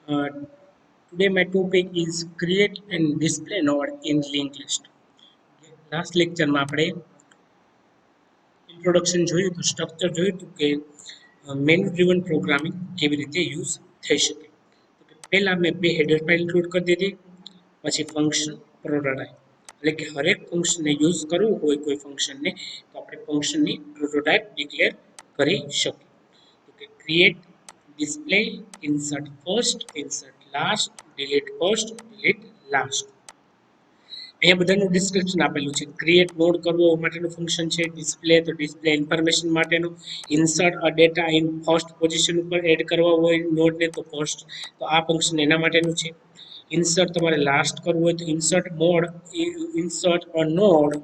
Uh, Today my topic is create and display node in linked list. Last લેક્ચરમાં આપણે introduction જોયું હતું, structure જોયું હતું કે મેનુ ડ્રીવન પ્રોગ્રામિંગ કેવી રીતે યુઝ થઈ શકે. પહેલા મેં બે હેડર ફાઇલ ઇન્ક્લુડ કરી દીધી, પછી ફંક્શન પ્રોટોટાઇપ, એટલે કે હરેક ફંક્શનને યુઝ કરવું હોય કોઈ ફંક્શનને તો આપણે ફંક્શનની પ્રોટોટાઇપ ડિક્લેર કરી શકીએ. તો કે create, display, insert first, insert last, delete first, delete last. અહીંયા બધાનું ડિસ્ક્રિપ્શન આપેલું છે. ક્રિએટ નોડ કરવો માટેનું ફંક્શન છે, ડિસ્પ્લે તો ડિસ્પ્લે ઇન્ફોર્મેશન માટેનું, insert a data in first position ઉપર એડ કરવા હોય નોડને તો ફર્સ્ટ, તો આ ફંક્શન એના માટેનું છે. ઇન્સર્ટ તમારે લાસ્ટ કરવું હોય તો ઇન્સર્ટ મોડ, ઇન્સર્ટ અ નોડ,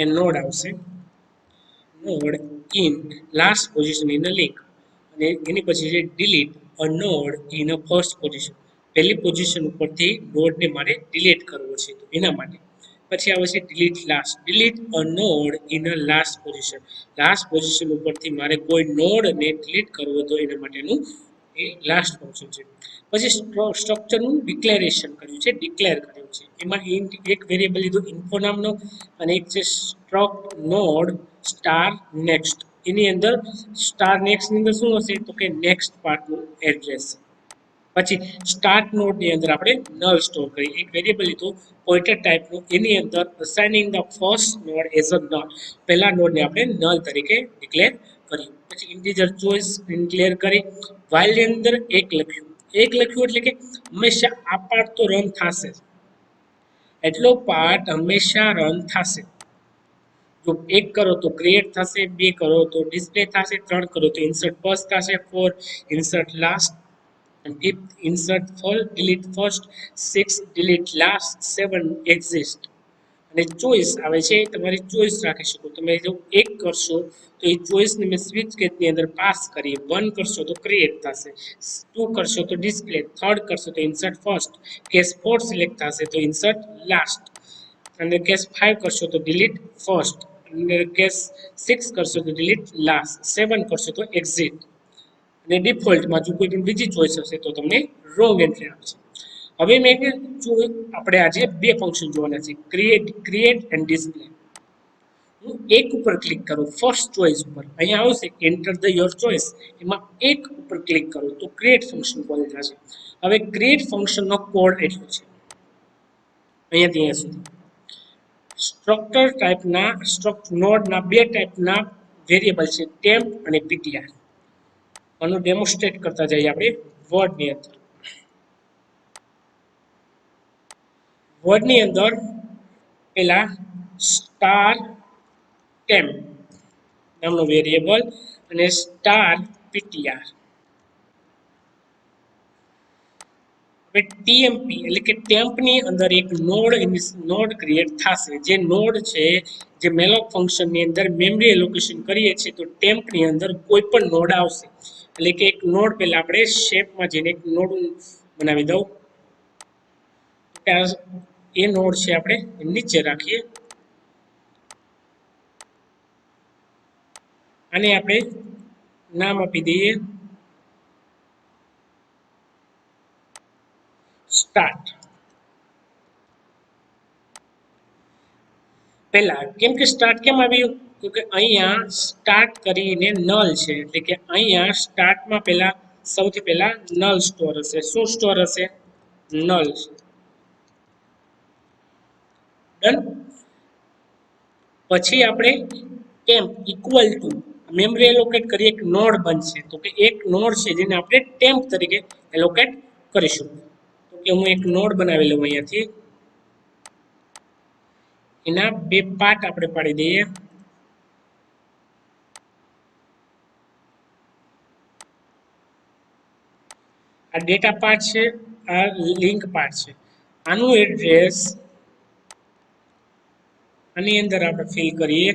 એ નોડ આવશે, node in last position in a link, અને એની પછી છે delete a node in a first position, પહેલી પોઝિશન ઉપરથી નોડને મારે ડિલીટ કરવો છે તો એના માટે. પછી આવે છે delete last, delete a node in a last position, last position ઉપરથી મારે કોઈ નોડને ડિલીટ કરવો તો એના માટેનું એ લાસ્ટ ફંક્શન છે. પછી સ્ટ્રક્ચરનું ડિક્લેરેશન કર્યું છે, ડિક્લેર કર્યું છે. એમાં એક વેરિયેબલ લીધું ઇન્ફો નામનો, અને એક છે સ્ટ્રક્ટ નોડ સ્ટાર નેક્સ્ટ. એની અંદર સ્ટાર નેક્સ્ટની અંદર શું હશે તો કે નેક્સ્ટ પાર્ટનું એડ્રેસ. પછી સ્ટાર્ટ નોડની અંદર આપણે નલ સ્ટોર કરી, એક વેરિયેબલ લીધું પોઇન્ટર ટાઈપનું, એની અંદર assigning the first node as a null, પહેલા નોડને આપણે નલ તરીકે ડિક્લેર કર્યું. પછી ઇન્ટીજર ચોઇસ ડિક્લેર કરી, વાઇલની અંદર એક લખ્યું, એક લખ્યું એટલે કે હંમેશા આ પાર્ટ તો રન થશે, એટલો પાર્ટ હંમેશા રન થશે. જો એક કરો તો ક્રિએટ થશે, બે કરો તો ડિસ્પ્લે થશે, ત્રણ કરો તો ઇન્સર્ટ ફર્સ્ટ થશે, four insert last, fifth insert first, delete first, six delete last, seven exist. અને ચોઈસ આવે છે, તમારી ચોઈસ રાખી શકો. તમે જો એક કરશો તો એ ચોઈસને મેં સ્વિચ કેસની અંદર પાસ કરી, વન કરશો તો ક્રિએટ થશે, ટુ કરશો તો ડિસ્પ્લે, થર્ડ કરશો તો insert first, case four select થશે તો ઇન્સર્ટ લાસ્ટ, અને કેસ 5 કરશો તો ડિલીટ ફર્સ્ટ, અને કેસ 6 કરશો તો ડિલીટ લાસ્ટ, 7 કરશો તો એક્ઝિટ. અને ડિફોલ્ટમાં જો કોઈ પણ બીજી ચોઈસ હશે તો તમને રોંગ એન્ટ્રી આપશે. હવે મેં આપણે આજે બે ફંક્શન જોવાના છે, ક્રિએટ એન્ડ ડિસ્પ્લે. હું એક ઉપર ક્લિક કરું ફર્સ્ટ ચોઈસ ઉપર, અહીંયા આવશે એન્ટર ધ યોર ચોઈસ, એમાં એક ઉપર ક્લિક કરું તો ક્રિએટ ફંક્શન કોલ થશે. હવે ક્રિએટ ફંક્શનનો કોડ એટલો છે, અહીંયાથી અહીંયા સુધી. સ્ટ્રક્ચર ટાઈપના નોડના બે ટાઈપના વેરિયેબલ છે, ટેમ્પ અને પીટીઆર. આનું ડેમોન્સ્ટ્રેટ કરતા જઈએ આપણે વર્ડની અંદર. વર્ડની અંદર પેલા સ્ટાર ટેમ્પ નામનો વેરિયેબલ અને સ્ટાર પીટીઆર. હવે ટીએમપી એટલે કે ટેમ્પની અંદર એક નોડ ક્રિએટ થશે. જે નોડ છે, જે મેલોક ફંક્શનની અંદર મેમરી એલોકેશન કરીએ છીએ તો ટેમ્પની અંદર કોઈ પણ નોડ આવશે. એટલે કે એક નોડ પહેલા આપણે શેપમાં જઈને એક નોડ બનાવી દઉં, એ નોડ છે આપણે નીચે રાખીએ, અને આપણે નામ આપી દઈએ સ્ટાર્ટ. પહેલા કેમ કે સ્ટાર્ટ કેમ આવ્યું તો કે અહીંયા સ્ટાર્ટ કરીને નલ છે, એટલે કે અહીંયા સ્ટાર્ટમાં પહેલા સૌથી પહેલા નલ સ્ટોર હશે. શું સ્ટોર હશે? નલ. ડન. પછી આપણે temp equal to memory allocate કરી એક નોડ બનશે, તો કે એક નોડ છે જેને આપણે ટેમ્પ તરીકે એલોકેટ કરીશું. તો કે હું એક નોડ બનાવી લઉં અહીંયાથી, એના બે પાર્ટ આપણે પાડી દઈએ. આ ડેટા પાર્ટ છે, આ લિંક પાર્ટ છે. આનું એડ્રેસ આની અંદર આપણે ફિલ કરીએ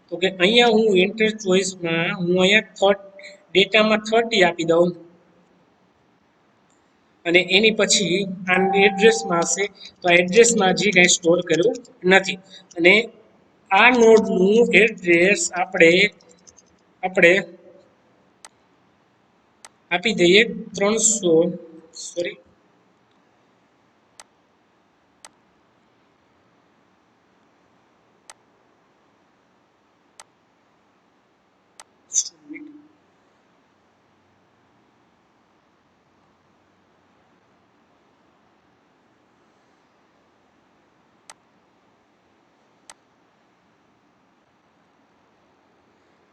તો કે અહીંયા હું એન્ટર ચોઈસમાં હું અહીંયા ડેટામાં 30 આપી દઉં, અને એની પછી આ એડ્રેસમાં હશે તો આ એડ્રેસમાં હજી કંઈ સ્ટોર કર્યું નથી. અને આ નોડનું એડ્રેસ આપણે આપી દઈએ 300 સોરી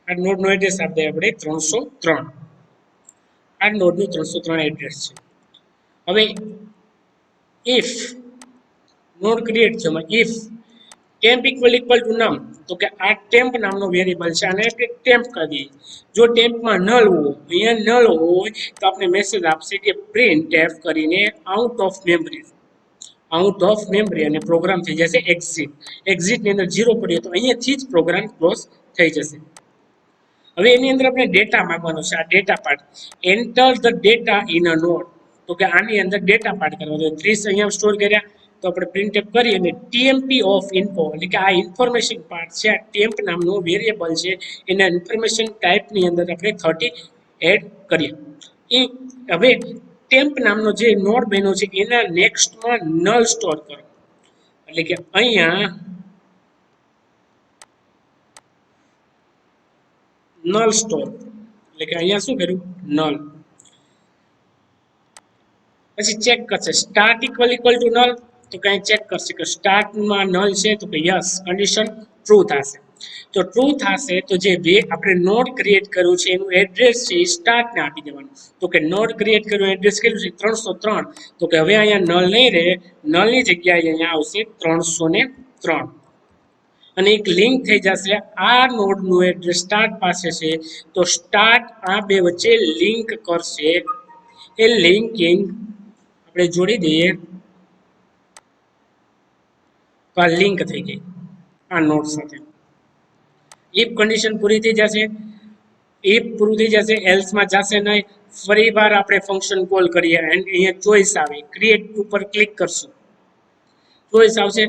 આ નોડ નો એડ્રેસ આપી દઈએ આપણે 303 આ નોડ નું 303 એડ્રેસ છે હવે if નોડ ક્રિએટ છે if temp equal to num તો કે આ temp નામનો વેરિયેબલ છે અને આપણે temp કરી દઈએ જો ટેમ્પમાં નલ હોય અહીંયા નલ હોય તો આપણે મેસેજ આપશે કે printf કરીને આઉટ ઓફ મેમરી અને પ્રોગ્રામ થઈ જશે એક્ઝિટ ની અંદર 0 પડ્યો તો અહીંયાથી જ પ્રોગ્રામ ક્લોઝ થઈ જશે હવે એની અંદર આપણે ડેટા માંગવાનો છે આ data part enter the data in a node તો કે આની અંદર ડેટા પાર્ટ કરવાનો છે 30 અહીંયા સ્ટોર કર્યા તો આપણે printf કરી અને tmp ઓફ info એટલે કે આ ઇન્ફોર્મેશન પાર્ટ છે આ temp નામનો વેરિયેબલ છે એના ઇન્ફોર્મેશન ટાઈપની અંદર આપણે 30 એડ કરીએ એ હવે temp નામનો જે નોડ બન્યો છે એના નેક્સ્ટમાં નલ સ્ટોર કરો એટલે કે અહીંયા નલ સ્ટોર એટલે કે અહીંયા શું કર્યું નલ પછી ચેક કરશે સ્ટાર્ટ ઇક્વલ ટુ નલ તો કઈ ચેક કરશે કે સ્ટાર્ટમાં નલ છે તો કે યસ કન્ડિશન ટ્રુ થશે તો ટ્રુ થશે તો જે આપણે નોડ ક્રિએટ કર્યું છે એનું એડ્રેસ છે એ સ્ટાર્ટને આપી દેવાનું તો કે નોડ ક્રિએટ કર્યું એડ્રેસ કેટલું છે 303 તો કે હવે અહીંયા નલ નહીં રહે નલની જગ્યાએ અહીંયા આવશે 303 અને એક લિંક થઈ જશે આ નોડનું એડ્રેસ સ્ટાર્ટ પાસે છે તો સ્ટાર્ટ આ બે વચ્ચે લિંક કરશે એ લિંકિંગ આપણે જોડી દઈએ તો આ લિંક થઈ ગઈ આ નોડ સાથે ઇફ કન્ડિશન પૂરી થઈ જશે ઇફ પૂરું થઈ જશે એલ્સમાં જશે નહીં ફરી વાર આપણે ફંક્શન કોલ કરીએ એન્ડ અહીંયા ચોઈસ આવે ક્રિએટ ઉપર ક્લિક કરશું ચોઈસ આવશે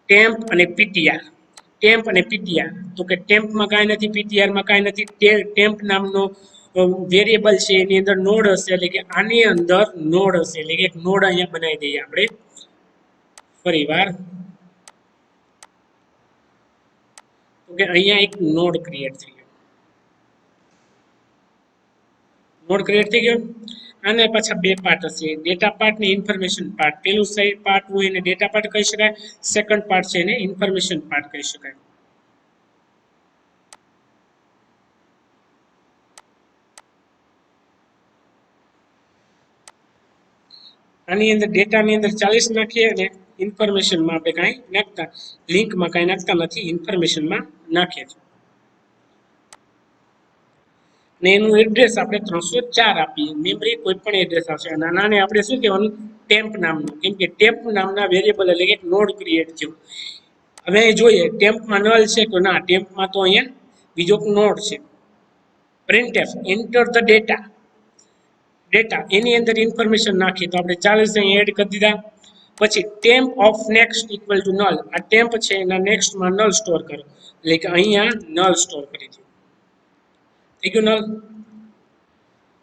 ટેમ્પ અને પીટીઆર તો કે ટેમ્પમાં કાંઈ નથી પીટીઆરમાં કાંઈ નથી ટેમ્પ નામનો વેરિયેબલ છે એની અંદર નોડ હશે એટલે કે આની અંદર નોડ હશે એટલે કે એક નોડ અહીંયા બનાવી દઈએ આપણે ફરીવાર તો કે અહીંયા એક નોડ ક્રિએટ થઈ ગયો આને પાછા બે પાર્ટ હશે ડેટા પાર્ટ ને ઇન્ફોર્મેશન પાર્ટ પેલું પાર્ટ હોય એને ડેટા પાર્ટ કહી શકાય સેકન્ડ પાર્ટ છે એને ઇન્ફોર્મેશન પાર્ટ કહી શકાય આની અંદર ડેટાની અંદર 40 નાખીએ અને ઇન્ફોર્મેશનમાં આપણે કાંઈ નાખતા લિંકમાં કાંઈ નાખતા નથી ઇન્ફોર્મેશનમાં નાખીએ છીએ ને એનું એડ્રેસ આપણે 304 આપીએ મેમરી કોઈ પણ એડ્રેસ આવશે અને આને આપણે શું કહેવાનું ટેમ્પ નામનું કેમ કે ટેમ્પ નામના વેરિયેબલ એટલે એક નોડ ક્રિએટ થયો હવે જોઈએ ટેમ્પમાં નલ છે તો ના ટેમ્પમાં તો અહીંયા બીજો નોડ છે printf એન્ટર ધ ડેટા એની અંદર ઇન્ફોર્મેશન નાખી તો આપણે 40 અહીં એડ કરી દીધા પછી temp of next equal to null આ ટેમ્પ છે એના નેક્સ્ટમાં નલ સ્ટોર કરો એટલે કે અહીંયા નલ સ્ટોર કરી દીધું થઈ ગયું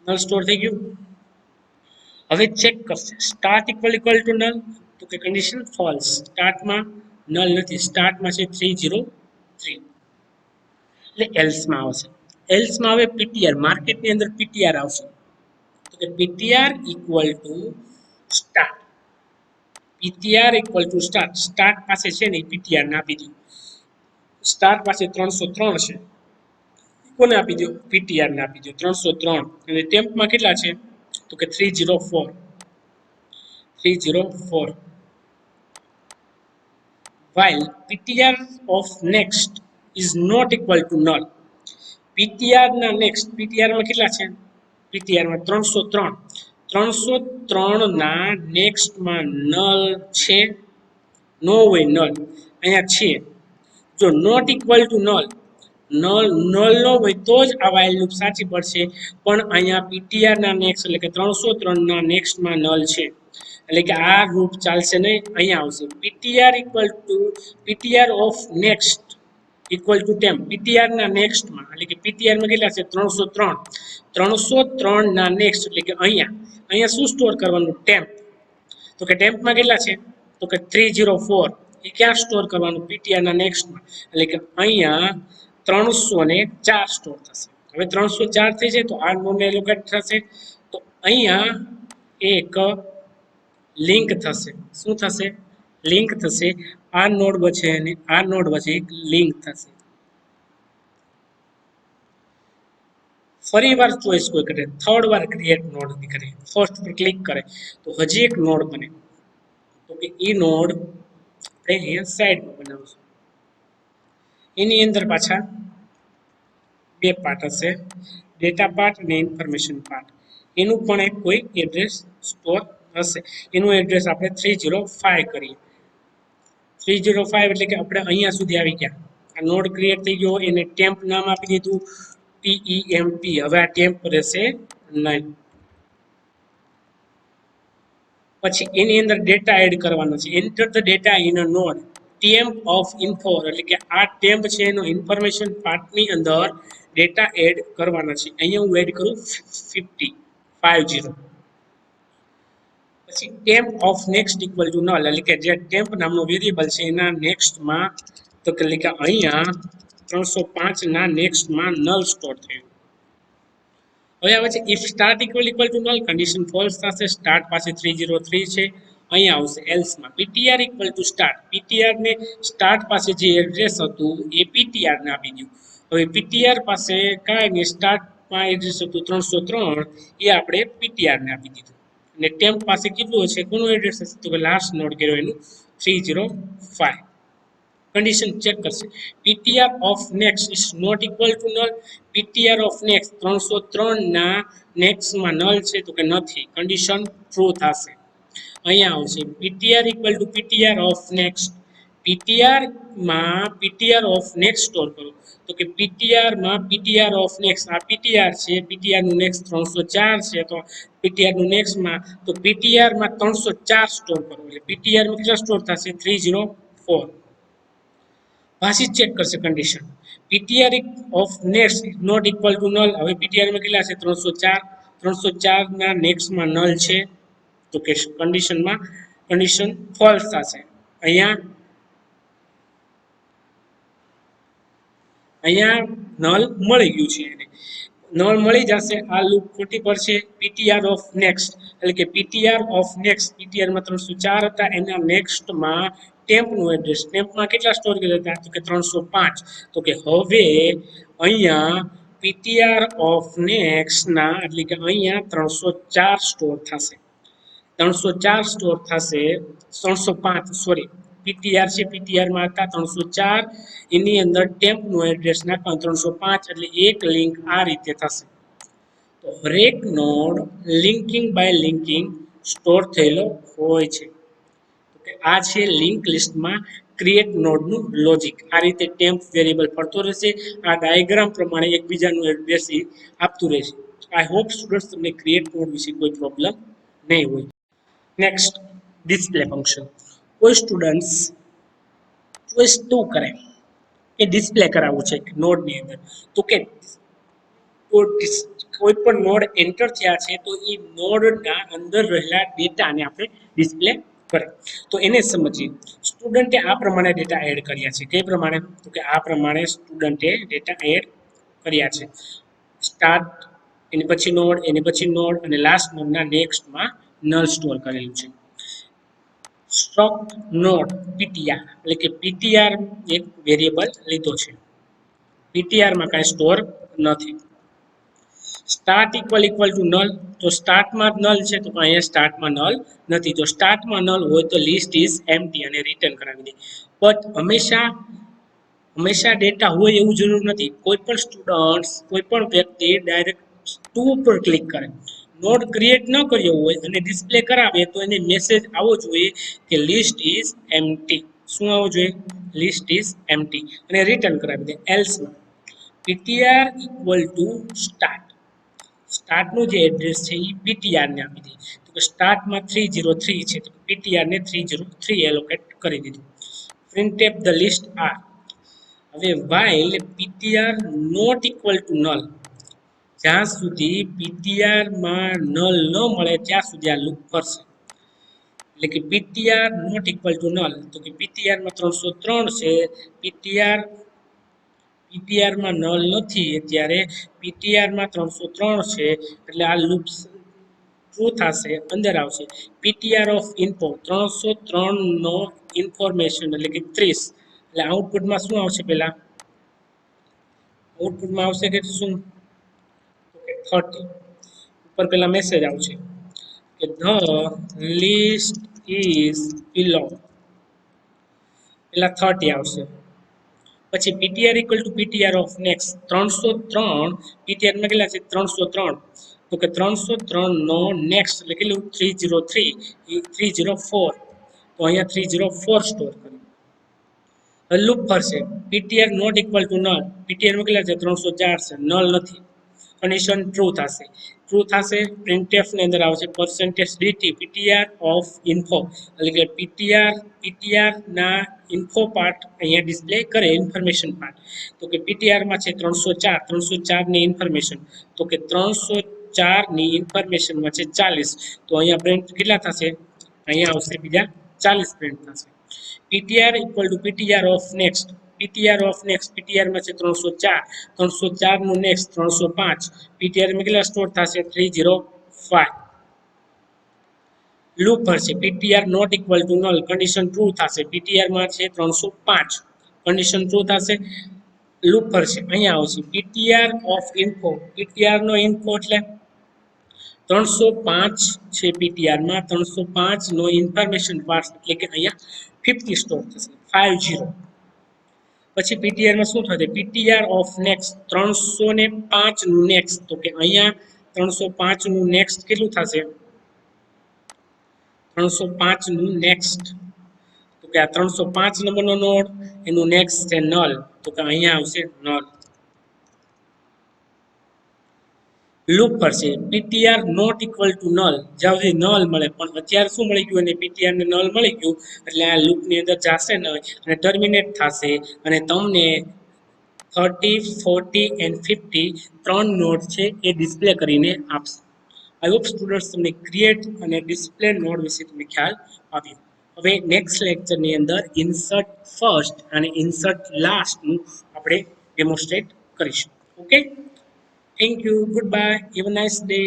નલ સ્ટોર થઈ ગયું હવે ચેક કરશે સ્ટાર્ટ ઇક્વલ ટુ નલ તો કે કન્ડિશન ફોલ્સ સ્ટાર્ટમાં નલ નથી સ્ટાર્ટમાં છે 303 એટલે એલ્સમાં આવશે એલ્સમાં હવે પીટીઆર માર્કેટની અંદર પીટીઆર આવશે તો કે ptr ઇક્વલ ટુ સ્ટાર્ટ પાસે છે ને ptr ને આપી દો સ્ટાર્ટ પાસે 303 છે કોને આપી દો ptr ને આપી દો 303 અને ટેમ્પમાં કેટલા છે તો કે 304 while ptr of next is not equal to null ptr ના નેક્સ્ટ ptr માં કેટલા છે ptr માં 303 ના નેક્સ્ટમાં નલ છે નો હોય નલ અહીંયા છે જો not equal to null null નો હોય તો જ આ while લૂપ સાચી પડશે પણ અહીંયા ptr ના નેક્સ્ટ એટલે કે 303 ના નેક્સ્ટમાં નલ છે એટલે કે આ લૂપ ચાલશે નહીં અહીંયા આવશે ptr of next equal to temp PTR ના નેક્સ્ટમાં એટલે કે પીટીઆર માં કેટલા છે 303 303 ના નેક્સ્ટ એટલે કે અહીંયા શું સ્ટોર કરવાનું ટેમ્પ તો કે ટેમ્પમાં કેટલા છે તો કે 304 એ ક્યાં સ્ટોર કરવાનું પીટીઆર ના નેક્સ્ટમાં એટલે કે અહીંયા 304 સ્ટોર થશે હવે 304 થઈ જાય તો આ નોડને એલોકેટ થશે તો અહીંયા એક લિંક થશે શું થશે લિંક થશે આ નોડ વચ્ચે અને આ નોડ વચ્ચે એક લિંક થશે ફરી વાર ચોઈસ કોઈ કરે થર્ડ વાર ક્રિએટ નોડ કરે ફર્સ્ટ પર ક્લિક કરે તો હજી એક નોડ બને તો કે એ નોડ આપણે અહીંયા સાઈડમાં બનાવશું એની અંદર પાછા બે પાર્ટ હશે ડેટા પાર્ટ અને ઇન્ફોર્મેશન પાર્ટ એનું પણ એક કોઈ એડ્રેસ સ્ટોર હશે એનું એડ્રેસ આપણે 305 કરીએ 305 એટલે કે આપણે અહીંયા સુધી આવી ગયા આ નોડ ક્રિએટ થઈ ગયો એને ટેમ્પ નામ આપી દીધું TEMP હવે આ ટેમ્પ રહેશે નહીં પછી એની અંદર ડેટા એડ કરવાનો છે enter the data in a node temp of info એટલે કે આ ટેમ્પ છે એનો ઇન્ફોર્મેશન પાર્ટની અંદર ડેટા એડ કરવાના છે અહીંયા હું એડ કરું 50 પછી temp of next equal to null એટલે કે જે ટેમ્પ નામનો વેરિયેબલ છે એના નેક્સ્ટમાં તો કે એટલે કે અહીંયા 305 ના નેક્સ્ટમાં નલ સ્ટોર થયું હવે આવે છે if start equal to null condition false થશે સ્ટાર્ટ પાસે 303 છે અહીંયા આવશે એલ્સ માં ptr equal to start ptr ને સ્ટાર્ટ પાસે જે એડ્રેસ હતું એ ptr ને આપી દઉં હવે ptr પાસે કાંઈ નહીં સ્ટાર્ટમાં એડ્રેસ હતું 303 એ આપણે ptr ને આપી દીધું અને ટેમ્પ પાસે કેટલું હશે કોનું એડ્રેસ હશે તો કે લાસ્ટ નોડ કર્યો એનું 305 condition check કરશે ptr of next is not equal to null ptr of next 303 ના next માં null છે તો કે નથી condition true થશે અહીંયા આવશે ptr equal to ptr of next ptr માં ptr of next સ્ટોર કરો તો કે ptr માં ptr of next આ ptr છે ptr નું next 304 છે તો ptr નું next માં તો ptr માં 304 સ્ટોર કરો એટલે ptr માં કેટલા સ્ટોર થશે 304 પાછી ચેક કરશે condition ptr of next is not equal to null હવે ptr માં કેટલા છે 304 ના નેક્સ્ટ માં નલ છે તો કે કન્ડિશનમાં કન્ડિશન ફોલ્સ થશે અહીંયા નલ મળી ગયું છે એને નલ મળી જશે આ લૂપ ખોટી પડશે ptr ઓફ નેક્સ્ટ એટલે કે ptr ઓફ નેક્સ્ટ ptr માં 304 હતા એના નેક્સ્ટમાં ટેમ્પનું એડ્રેસ ટેમ્પમાં કેટલા સ્ટોર કર્યા હતા તો કે 305 તો કે હવે અહીંયા ptr ઓફ નેક્સ્ટ ના એટલે કે અહીંયા 304 સ્ટોર થશે 304 સ્ટોર થશે 305 સોરી ptr છે ptr માં હતા 304 એની અંદર ટેમ્પનું એડ્રેસ નાખવાનું 305 એટલે એક લિંક આ રીતે થશે તો હરેક node linking by linking store થયેલો હોય છે તો કે આ છે લિંક લિસ્ટમાં ક્રિએટ નોડનું લોજિક આ રીતે ટેમ્પ વેરિયેબલ ફરતો રહેશે આ ડાયાગ્રામ પ્રમાણે એકબીજાનું એડ્રેસ આપતું રહેશે આઈ હોપ સ્ટુડન્ટ્સ તમને ક્રિએટ નોડ વિશે કોઈ પ્રોબ્લેમ નહીં હોય નેક્સ્ટ ડિસ્પ્લે ફંક્શન કોઈ સ્ટુડન્ટ્સ ચોઈસ 2 કરે કે ડિસ્પ્લે કરાવવું છે નોડની અંદર તો કે કોઈ પણ નોડ એન્ટર થયા છે તો એ નોડના અંદર રહેલા ડેટાને આપણે ડિસ્પ્લે કરે તો એને સમજીએ સ્ટુડન્ટે આ પ્રમાણે ડેટા એડ કર્યા છે કઈ પ્રમાણે તો કે આ પ્રમાણે સ્ટુડન્ટે ડેટા એડ કર્યા છે સ્ટાર્ટ એની પછી નોડ અને લાસ્ટ નોડના નેક્સ્ટમાં નલ સ્ટોર કરેલું છે સ્ટ્રક્ટ નોડ ptr એટલે કે ptr એક વેરિયેબલ લીધો છે ptr માં કાંઈ સ્ટોર નથી સ્ટાર્ટ ઇક્વલ ટુ નલ તો સ્ટાર્ટમાં નલ છે તો અહીંયા સ્ટાર્ટમાં નલ નથી તો સ્ટાર્ટમાં નલ હોય તો લિસ્ટ ઇઝ એમ્પ્ટી અને રિટર્ન કરાવી દે બટ હંમેશા ડેટા હોય એવું જરૂર નથી કોઈ પણ સ્ટુડન્ટ્સ કોઈ પણ વ્યક્તિ ડાયરેક્ટ 2 પર ક્લિક કરે નોડ ક્રિએટ ન કર્યો હોય અને ડિસ્પ્લે કરાવે તો એને મેસેજ આવવો જોઈએ કે લિસ્ટ ઇઝ એમ્પ્ટી શું આવવું જોઈએ લિસ્ટ ઇઝ એમ્પ્ટી અને રિટર્ન કરાવી દે એલ્સમાં ptr ઇક્વલ ટુ સ્ટાર્ટનું જે એડ્રેસ છે એ ptr ને આપી દે તો કે સ્ટાર્ટમાં 303 છે તો ptr ને 303 એલોકેટ કરી દીધું printf the list r હવે while ptr not equal to null, જ્યાં સુધી ptr માં null ન મળે ત્યાં સુધી આ લૂપ ફરશે. એટલે કે ptr not equal to null, તો કે ptr માં 303 છે, ptr માં null નથી ત્યારે ptr માં 303 છે, એટલે આ લૂપ ટ્રુ થશે, અંદર આવશે ptr ઓફ info 303 નો ઇન્ફોર્મેશન એટલે કે 30, એટલે આઉટપુટમાં શું આવશે? પહેલા આઉટપુટમાં આવશે કે શું? તો કે 30 ઉપર પહેલા મેસેજ આવશે કે ધ લિસ્ટ ઇઝ બિલો, પહેલા 30 આવશે. પછી ptr equal to ptr of next 303, ptr માં કેટલા છે? 303, તો કે 303 નો નેક્સ્ટ એટલે કેટલું? 303 એ 304, તો અહીંયા 304 સ્ટોર કર્યું. લૂપ ફરશે ptr not equal to null, ptr માં કેટલા છે? 304 છે, નલ નથી, કન્ડિશન ટ્રુ થશે. ટ્રુ થશે printf ની અંદર આવશે %dt ptr ઓફ info, એટલે કે ptr ના ઇન્ફો પાર્ટ અહીંયા ડિસ્પ્લે કરે, ઇન્ફોર્મેશન પાર્ટ. તો કે ptr માં છે 304 ની ઇન્ફોર્મેશન, તો કે 304 ની ઇન્ફોર્મેશનમાં છે 40, તો અહીંયા પ્રિન્ટ કેટલા થશે? અહીંયા આવશે બીજા 40 પ્રિન્ટ થશે. ptr equal to ptr of next, ptr of next, ptr માં છે 304 નું નેક્સ્ટ 305, ptr માં કેટલા સ્ટોર થશે? 305. લૂપ ભરશે ptr not equal to null, condition true થશે, ptr માં છે 305, કન્ડિશન ટ્રુ થશે. લૂપ ભરશે, અહીંયા આવશે ptr ઓફ info, ptr નો info એટલે 305 છે, ptr માં 305 નો ઇન્ફોર્મેશન પાર્ટ એટલે કે અહીંયા 50 સ્ટોર થશે, 50. પછી ptr માં શું થશે? ptr ઓફ નેક્સ્ટ 305 નું નેક્સ્ટ, તો કે અહીંયા 305 નું નેક્સ્ટ કેટલું થશે? 305 નું નેક્સ્ટ, તો કે આ 305 નંબરનો નોડ, એનું નેક્સ્ટ છે નલ, તો કે અહીંયા આવશે નલ. લૂપ ફરશે ptr not equal to null, જ્યાં સુધી નલ મળે, પણ અત્યારે શું મળી ગયું? અને ptr ને નલ મળી ગયું, એટલે આ લૂપની અંદર જશે નહીં અને ટર્મિનેટ થશે, અને તમને 30, 40 એન્ડ 50 ત્રણ નોડ છે એ ડિસ્પ્લે કરીને આપશે. આઈ હોપ સ્ટુડન્ટ્સ તમને ક્રિએટ અને ડિસ્પ્લે નોડ વિશે તમને ખ્યાલ આવ્યો. હવે નેક્સ્ટ લેક્ચરની અંદર ઇન્સર્ટ ફર્સ્ટ અને ઇન્સર્ટ લાસ્ટનું આપણે ડેમોન્સ્ટ્રેટ કરીશું. Okay, thank you, good bye, have a nice day.